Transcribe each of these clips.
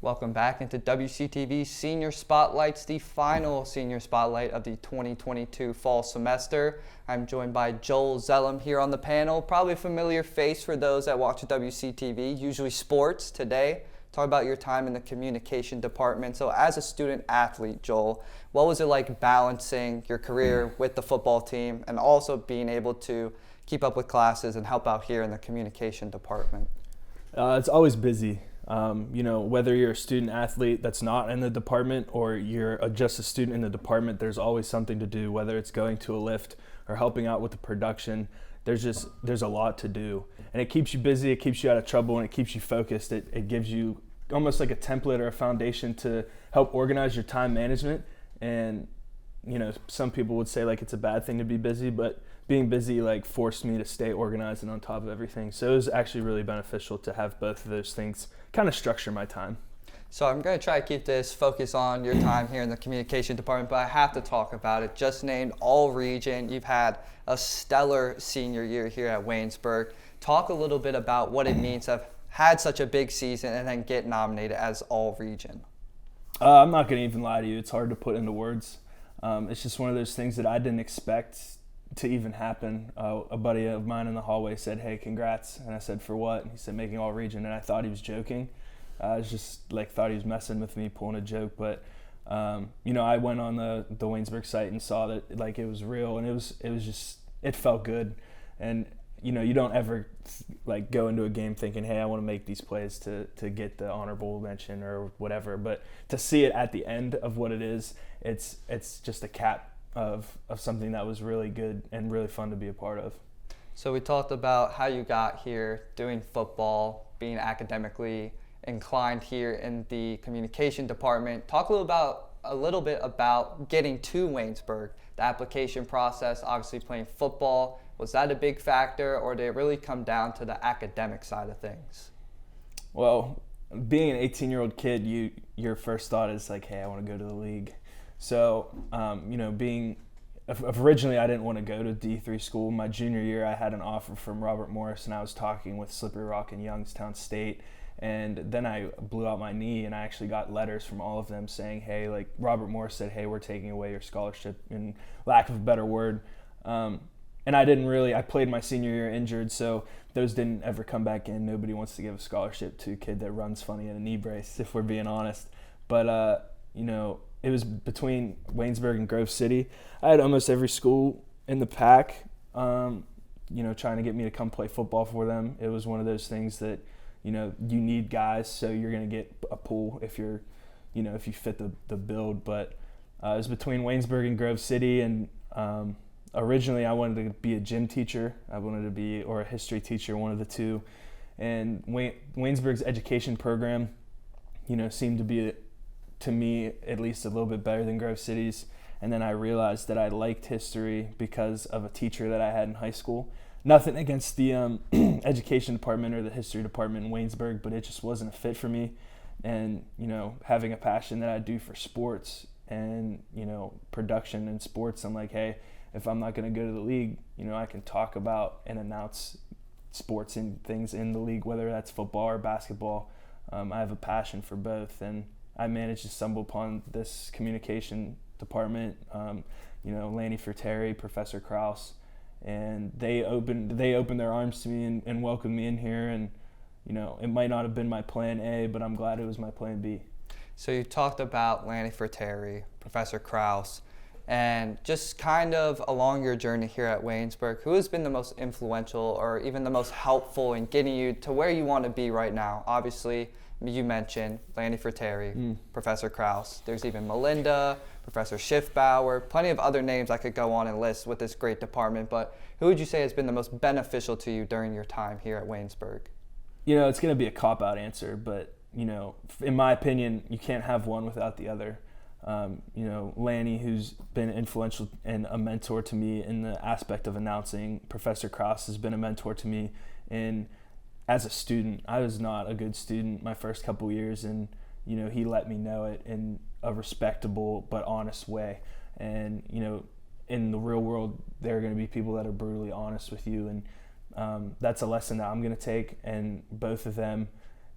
Welcome back into WCTV Senior Spotlights, the final Senior Spotlight of the 2022 fall semester. I'm joined by Joel Zellem here on the panel, probably a familiar face for those that watch WCTV, usually sports. Today, talk about your time in the communication department. So as a student athlete, Joel, what was it like balancing your career with the football team and also being able to keep up with classes and help out here in the communication department? It's always busy. Whether you're a student athlete that's not in the department or you're just a student in the department, there's always something to do, whether it's going to a lift or helping out with the production. There's a lot to do. And it keeps you busy, it keeps you out of trouble, and it keeps you focused. It gives you almost like a template or a foundation to help organize your time management. And, some people would say like it's a bad thing to be busy, but being busy forced me to stay organized and on top of everything. So it was actually really beneficial to have both of those things kind of structure my time. So I'm going to try to keep this focus on your time here in the communication department, but I have to talk about it. Just named All-Region. You've had a stellar senior year here at Waynesburg. Talk a little bit about what it means to have had such a big season and then get nominated as All-Region. I'm not going to even lie to you. It's hard to put into words. It's just one of those things that I didn't expect to even happen. A buddy of mine in the hallway said, "Hey, congrats." And I said, "For what?" And he said, "Making All-Region." And I thought he was joking. I was just thought he was messing with me, pulling a joke. But, I went on the Waynesburg site and saw that it was real, and it felt good. And, you don't ever go into a game thinking, "Hey, I want to make these plays to get the honorable mention or whatever." But to see it at the end of what it is, it's just a cap of something that was really good and really fun to be a part of. So we talked about how you got here, doing football, being academically inclined here in the communication department. Talk a little bit about getting to Waynesburg, the application process, obviously playing football. Was that a big factor, or did it really come down to the academic side of things? Well, being an 18-year-old kid, your first thought is "Hey, I want to go to the league." So, originally I didn't want to go to D3 school. My junior year, I had an offer from Robert Morris, and I was talking with Slippery Rock and Youngstown State. And then I blew out my knee, and I actually got letters from all of them saying, "Hey," Robert Morris said, "Hey, we're taking away your scholarship," in lack of a better word. And I played my senior year injured, so those didn't ever come back in. Nobody wants to give a scholarship to a kid that runs funny in a knee brace, if we're being honest. But, it was between Waynesburg and Grove City. I had almost every school in the pack, trying to get me to come play football for them. It was one of those things that, you need guys, so you're going to get a pool if you fit the build. But it was between Waynesburg and Grove City, and originally I wanted to be a gym teacher. I wanted to be, or a history teacher, one of the two. And Waynesburg's education program, seemed to be, to me at least, a little bit better than Grove City's. And then I realized that I liked history because of a teacher that I had in high school. Nothing against the education department or the history department in Waynesburg, but it just wasn't a fit for me. And, having a passion that I do for sports and, production in sports, I'm like, hey, if I'm not going to go to the league, I can talk about and announce sports and things in the league, whether that's football or basketball. I have a passion for both, and I managed to stumble upon this communication department, Lanny Ferteri, Professor Kraus, and they opened their arms to me and welcomed me in here. And, it might not have been my plan A, but I'm glad it was my plan B. So you talked about Lanny Ferteri, Professor Kraus, and just kind of along your journey here at Waynesburg, who has been the most influential or even the most helpful in getting you to where you want to be right now? Obviously, you mentioned Lanny Ferteri, Professor Kraus. There's even Melinda, Professor Schiffbauer, plenty of other names I could go on and list with this great department. But who would you say has been the most beneficial to you during your time here at Waynesburg? It's going to be a cop-out answer, but, in my opinion, you can't have one without the other. Lanny, who's been influential and a mentor to me in the aspect of announcing. Professor Kraus has been a mentor to me as a student. I was not a good student my first couple years, and he let me know it in a respectable but honest way. And in the real world, there are going to be people that are brutally honest with you, and that's a lesson that I'm going to take. And both of them,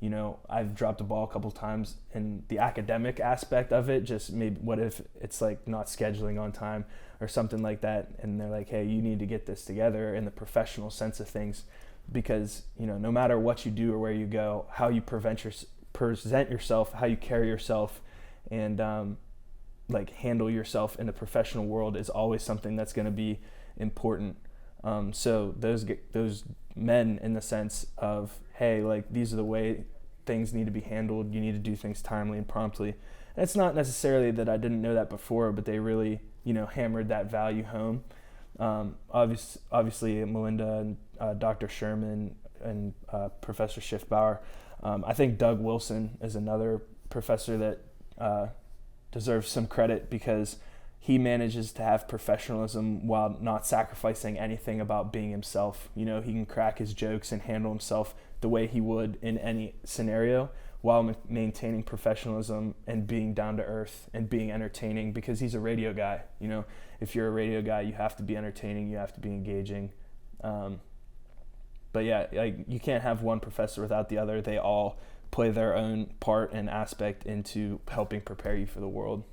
you know, I've dropped the ball a couple times in the academic aspect of it. Just maybe what if it's like not scheduling on time or something like that, and they're like, hey, you need to get this together in the professional sense of things, because, you know, no matter what you do or where you go, how you present yourself, how you carry yourself, and like handle yourself in the professional world is always something that's going to be important. So those men, in the sense of, hey, like, these are the way things need to be handled. You need to do things timely and promptly. And it's not necessarily that I didn't know that before, but they really, you know, hammered that value home. Obviously Melinda and Dr. Sherman and Professor Schiffbauer. I think Doug Wilson is another professor that deserves some credit, because he manages to have professionalism while not sacrificing anything about being himself. You know, he can crack his jokes and handle himself the way he would in any scenario, while maintaining professionalism and being down to earth and being entertaining, because he's a radio guy. You know, if you're a radio guy, you have to be entertaining, you have to be engaging. But yeah, like, you can't have one professor without the other. They all play their own part and aspect into helping prepare you for the world.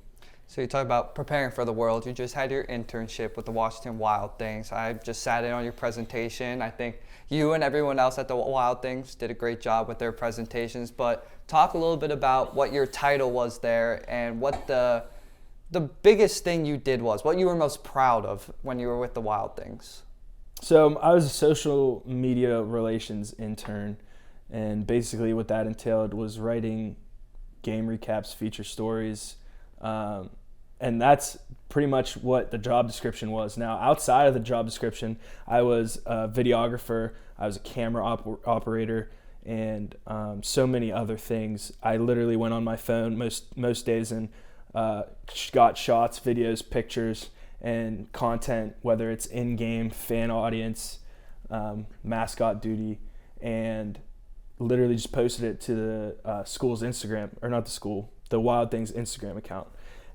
So you talk about preparing for the world. You just had your internship with the Washington Wild Things. I just sat in on your presentation. I think you and everyone else at the Wild Things did a great job with their presentations. But talk a little bit about what your title was there, and what the biggest thing you did was, what you were most proud of when you were with the Wild Things. So I was a social media relations intern, and basically what that entailed was writing game recaps, feature stories, and that's pretty much what the job description was. Now, outside of the job description, I was a videographer, I was a camera operator, and so many other things. I literally went on my phone most days and got shots, videos, pictures, and content, whether it's in-game, fan audience, mascot duty, and literally just posted it to the school's Instagram, or not the school, the Wild Things Instagram account.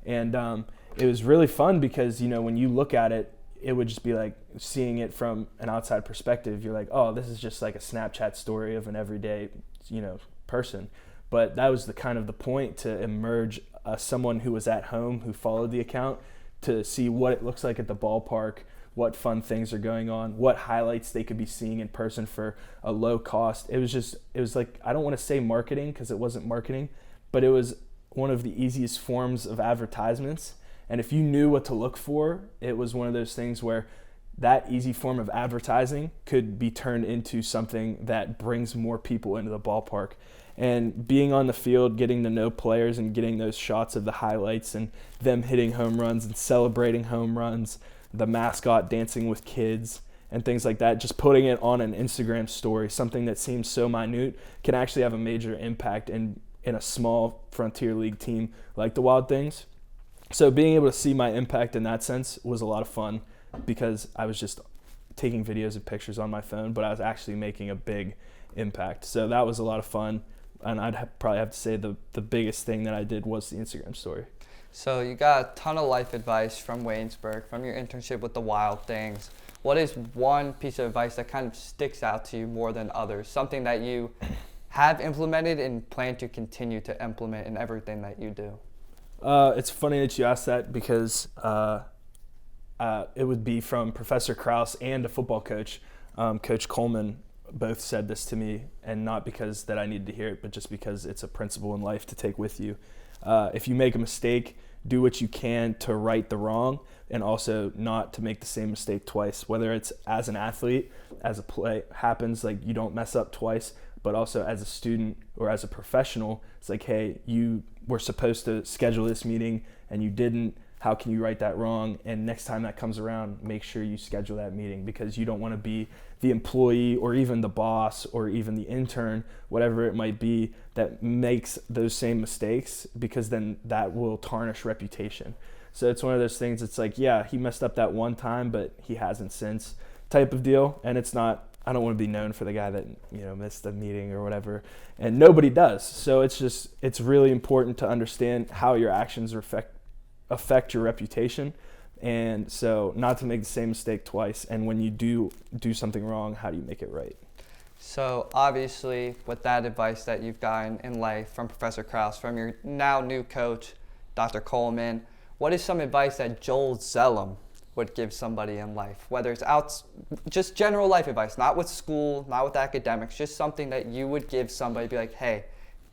And it was really fun, because, you know, when you look at it, it would just be like seeing it from an outside perspective. You're like, oh, this is just like a Snapchat story of an everyday, you know, person. But that was the kind of the point, to emerge someone who was at home, who followed the account, to see what it looks like at the ballpark, what fun things are going on, what highlights they could be seeing in person for a low cost. It was like, I don't want to say marketing, because it wasn't marketing, but it was one of the easiest forms of advertisements. And if you knew what to look for, it was one of those things where that easy form of advertising could be turned into something that brings more people into the ballpark. And being on the field, getting to know players and getting those shots of the highlights and them hitting home runs and celebrating home runs, the mascot dancing with kids and things like that, just putting it on an Instagram story, something that seems so minute, can actually have a major impact in a small Frontier League team like the Wild Things. So being able to see my impact in that sense was a lot of fun, because I was just taking videos and pictures on my phone, but I was actually making a big impact. So that was a lot of fun. And probably have to say the biggest thing that I did was the Instagram story. So you got a ton of life advice from Waynesburg, from your internship with the Wild Things. What is one piece of advice that kind of sticks out to you more than others? Something that you have implemented and plan to continue to implement in everything that you do? It's funny that you asked that, because it would be from Professor Krause and a football coach, Coach Coleman. Both said this to me, and not because that I needed to hear it, but just because it's a principle in life to take with you. If you make a mistake, do what you can to right the wrong, and also not to make the same mistake twice, whether it's as an athlete, as a play happens, like you don't mess up twice, but also as a student or as a professional, it's like, hey, you were supposed to schedule this meeting and you didn't. How can you right that wrong? And next time that comes around, make sure you schedule that meeting, because you don't want to be the employee or even the boss or even the intern, whatever it might be, that makes those same mistakes, because then that will tarnish reputation. So it's one of those things, it's like, yeah, he messed up that one time, but he hasn't since, type of deal. And it's not, I don't want to be known for the guy that, you know, missed a meeting or whatever, and nobody does. So it's really important to understand how your actions affect your reputation, and so not to make the same mistake twice. And when you do something wrong, how do you make it right? So obviously, with that advice that you've gotten in life from Professor Krause, from your now new coach, Dr. Coleman, what is some advice that Joel Zellem would give somebody in life? Whether it's just general life advice, not with school, not with academics, just something that you would give somebody, be like, hey,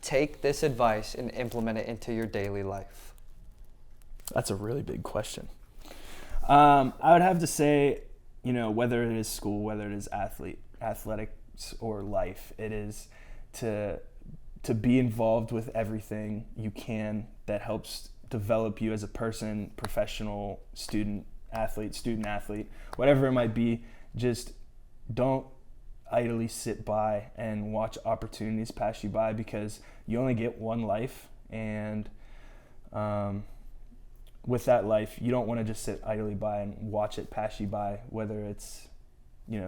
take this advice and implement it into your daily life. That's a really big question. I would have to say, whether it is school, whether it is athletics or life, it is to be involved with everything you can that helps develop you as a person, professional, student athlete, whatever it might be. Just don't idly sit by and watch opportunities pass you by, because you only get one life, and with that life, you don't want to just sit idly by and watch it pass you by, whether it's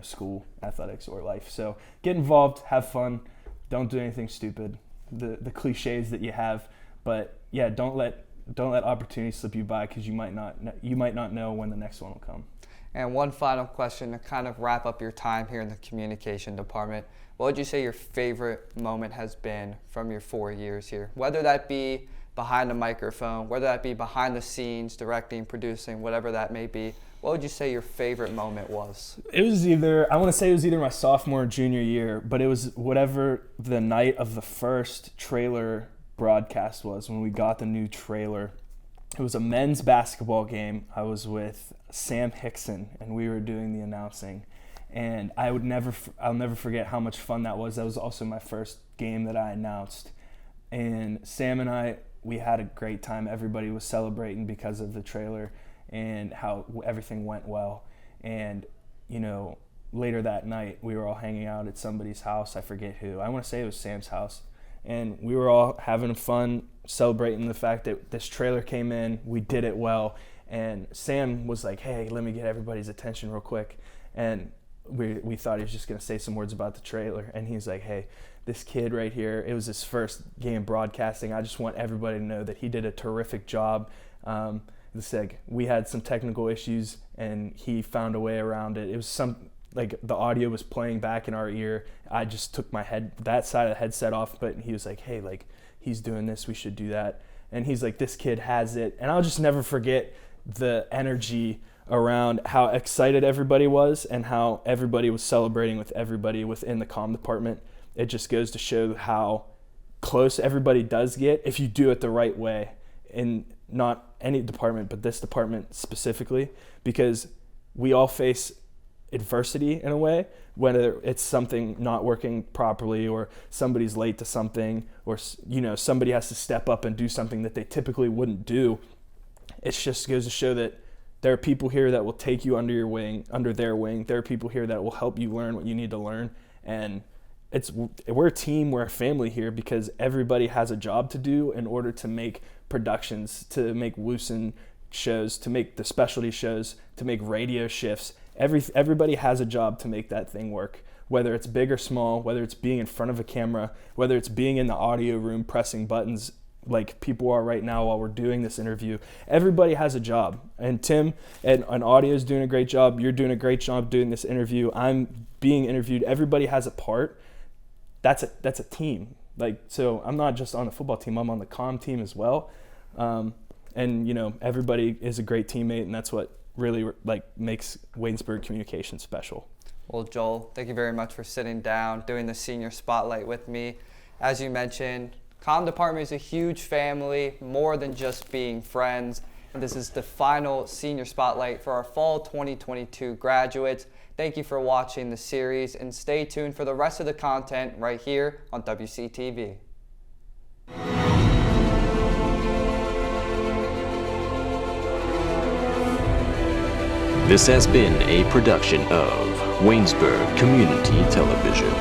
school, athletics, or life. So get involved, have fun, don't do anything stupid, the cliches that you have, but yeah, don't let opportunities slip you by, because you might not know when the next one will come. And one final question to kind of wrap up your time here in the communication department. What would you say your favorite moment has been from your 4 years here? Whether that be behind the microphone, whether that be behind the scenes, directing, producing, whatever that may be. What would you say your favorite moment was? I want to say it was either my sophomore or junior year, but it was whatever the night of the first trailer broadcast was, when we got the new trailer. It was a men's basketball game. I was with Sam Hickson, and we were doing the announcing. And I'll never forget how much fun that was. That was also my first game that I announced. And Sam and I, we had a great time. Everybody was celebrating because of the trailer and how everything went well. And, later that night, we were all hanging out at somebody's house. I forget who. I want to say it was Sam's house. And we were all having fun, celebrating the fact that this trailer came in, we did it well. And Sam was like, hey, let me get everybody's attention real quick. And we thought he was just going to say some words about the trailer. And he's like, hey, this kid right here, it was his first game broadcasting. I just want everybody to know that he did a terrific job. We had some technical issues, and he found a way around it. It was the audio was playing back in our ear. I just took that side of the headset off, but he was like, hey, he's doing this, we should do that. And he's like, this kid has it. And I'll just never forget the energy around how excited everybody was and how everybody was celebrating with everybody within the comm department. It just goes to show how close everybody does get if you do it the right way, in not any department, but this department specifically, because we all face adversity in a way, whether it's something not working properly, or somebody's late to something, or somebody has to step up and do something that they typically wouldn't do. It just goes to show that there are people here that will take you under their wing. There are people here that will help you learn what you need to learn. And we're a team, we're a family here, because everybody has a job to do in order to make productions, to make Woosen shows, to make the specialty shows, to make radio shifts. Everybody has a job to make that thing work, whether it's big or small, whether it's being in front of a camera, whether it's being in the audio room pressing buttons like people are right now while we're doing this interview. Everybody has a job. And Tim and audio is doing a great job. You're doing a great job doing this interview. I'm being interviewed. Everybody has a part. That's a team. So I'm not just on the football team, I'm on the comm team as well. And everybody is a great teammate, and that's what really makes Waynesburg communication special. Well, Joel, thank you very much for sitting down, doing the senior spotlight with me. As you mentioned, comm department is a huge family, more than just being friends. And this is the final senior spotlight for our fall 2022 graduates. Thank you for watching the series, and stay tuned for the rest of the content right here on WCTV. This has been a production of Waynesburg Community Television.